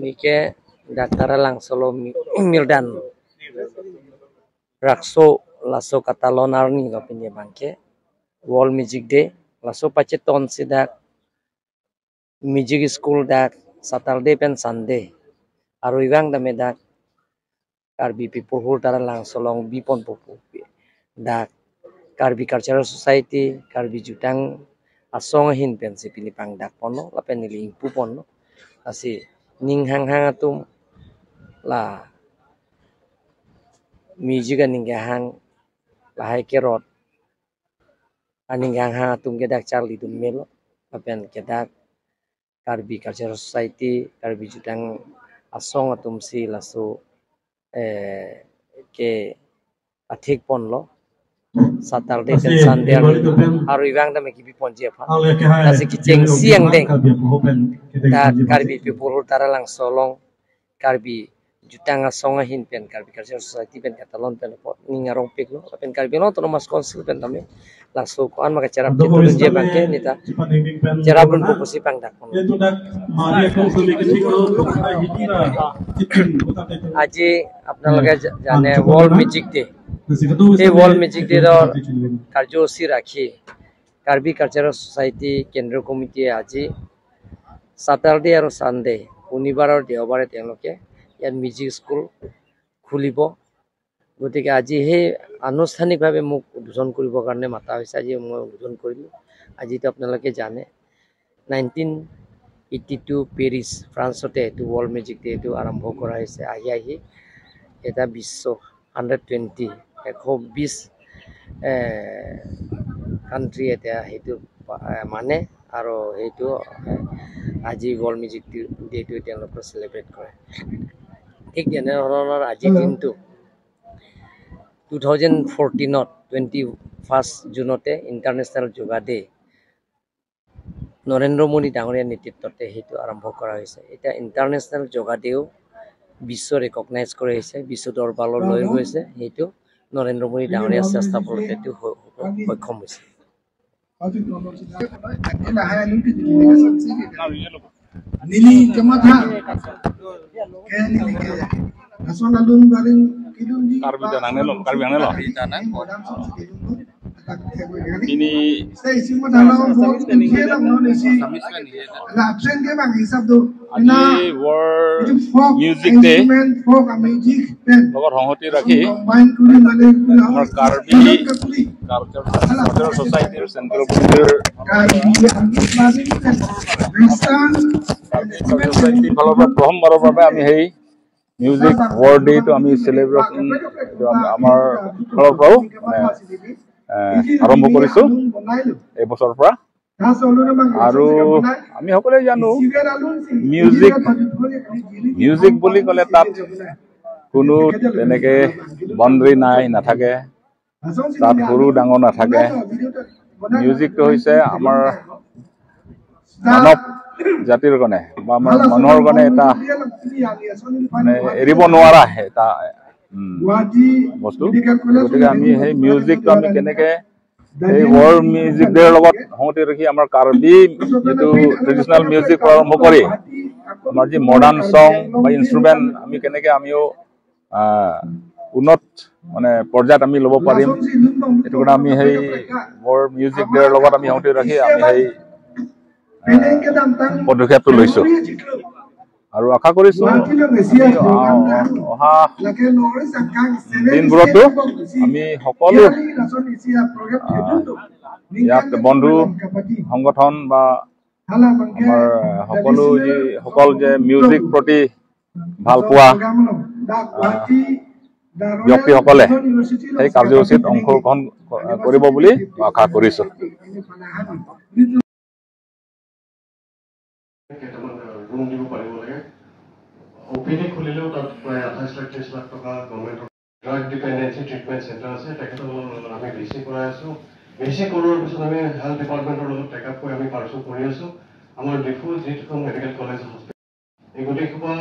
Mike Dakara langsolo Mildan Rakso laso Katalon Arni lo pinje bangke World Music Day laso paceton sidak music school dak Saturday pen Sunday aru iwang da medak Karbi people hul tara langsolong bipon popo dak Karbi Cultural Society Karbi Jutang asong hin pen si Pilipang dak pono la pen niling pupono asi ning hang atum la music aning hang lahai kerot aning hang atum kedak Charlie dum melo apen kedak Karbi Cultural Society Karbi Jutang asong atum si laso ke athik pon lo Saturday dan Sunday aru iwang da meki pon je pha asi kicheng siang deng da Karbi people tara lang solong Karbi Jutang asong hin pen Karbi Cultural Society pen katalon pen ningarong pik lo pen Karbi lo to mas konsil pen tame langsung koan maka cara itu je bangke nita cara pun fokusi pang dak aji apna lage jane World Music Day এই World Music Day কার্যসূচী রাখি Karbi cultural society কেন্দ্র committee আজি Saturday আর Sunday শনিবার আর দেওবাৰে তেওঁলোকে ইয়াত music school খুলিব গতিকে আজি সেই আনুষ্ঠানিকভাৱে মোক উদ্বোধন কৰিবৰ কাৰণে মাতা হৈছে আজি মই উদ্বোধন কৰিলোঁ আজিতো আপোনালোকে জানে 1982 পেৰিছ ফ্ৰান্সতে এইটো World Music Day এইটো আৰম্ভ কৰা হৈছে আহি এটা বিশ্ব 120 120 কান্ট্ৰি এটা হেতু মানে আৰু হেতু আজি World Music Day টো তেওঁলোকে সেলিব্ৰেট কৰে ঠিক তেনেধৰণৰ আজি দিনটো 2014 ত 21 জুনতে ইন্টাৰনেশ্যনেল যোগা ডে নৰেন্দ্ৰ মোদী ডাঙৰীয়াৰ নেতৃত্বতে হেতু আৰম্ভ কৰা হৈছে এটা ইন্টাৰনেশ্যনেল যোগা ডেও বিশ্ব ৰেকগনাইজ কৰা হৈছে বিশ্ব দৰবাৰলৈ লৈ গৈছে হেতু নৰেন্দ্ৰ মোদী ডাঙৰীয়াৰ চেষ্টা ফলতে এটো সক্ষম হৈছে Nili kematha kenili asona lun baring kidung di karbi tanang ini stay mata lawan bol kena mana si la absent ke bang hisab tu আজি World Music Day folk music pen লগত সংহতি ৰাখি combine kuri mane আমাৰ Karbi কালচাৰাল সোসাইটিৰ central কমিটিৰ সোসাইটিৰ ফালৰ পৰা প্ৰথমবাৰৰ বাবে আমি সেই মিউজিক ৱৰ্ল্ড ডে টো আমি সেলিব্ৰেশন আমাৰ ফালৰ পৰাও আৰম্ভ কৰিছো এই বছৰৰ পৰা আৰু আমি সকলোৱে জানো মিউজিক বুলি ক'লে তাত কোনো তেনেকে বাউণ্ডাৰী নাথাকে তাত সৰু ডাঙৰ নাথাকে মিউজিকটো হৈছে আমাৰ মানৱ জাতিৰ কাৰণে বা আমাৰ মানুহৰ কাৰণে এটা মানে এৰিব নোৱাৰা এটা বস্তু গতিকে আমি সেই মিউজিকটো আমি কেনেকে এই World Music Day লগত সংগতি ৰাখি আমাৰ কাৰ্বি যেটো ট্ৰেডিশনাল মিউজিক আৰম্ভ কৰি আমাৰ যি মডাৰ্ন সং বা ইনস্ট্ৰুমেন্ট আমি কেনেকে আমিও উন্নত মানে পৰ্যায়ত আমি ল'ব পাৰিম এটো কাৰণে আমি সেই World Music Day লগত আমি সংগতি ৰাখি আমি সেই পদক্ষেপটো লৈছো আৰু আশা কৰিছো অহা দিনবোৰতো আমি সকলো ইয়াত বন্ধু সংগঠন বা আমাৰ সকলো যে মিউজিক প্ৰতি ভাল পোৱা ব্যক্তিসকলে এই কাৰ্যসূচীত অংশগ্ৰহণ কৰিব বুলি আশা কৰিছো OPD খুলিলেও তাত প্ৰায় 28 লাখ 30 লাখ টকা গভৰ্ণমেণ্টৰ ড্ৰাগ ডিপেন্ডেন্সি ট্ৰিটমেন্ট চেণ্টাৰ আছে তেখেতসকলৰ আমি বেছি কৰাই আছো বেছি কৰাৰ পিছত আমি হেল্থ ডিপাৰ্টমেণ্টৰ লগত টেকআপ কৰি আমি পাৰসু কৰি আছো আমাৰ ডিফু যিখন মেডিকেল কলেজ হস্পিটেল এই গোটেই সোপা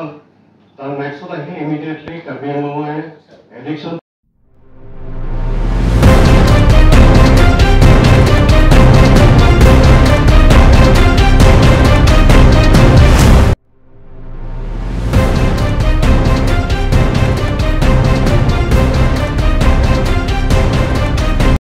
তাৰ নেক্সট আহি ইমিডিয়েটলি কাৰ্বি আংলঙে এডিকশ্যন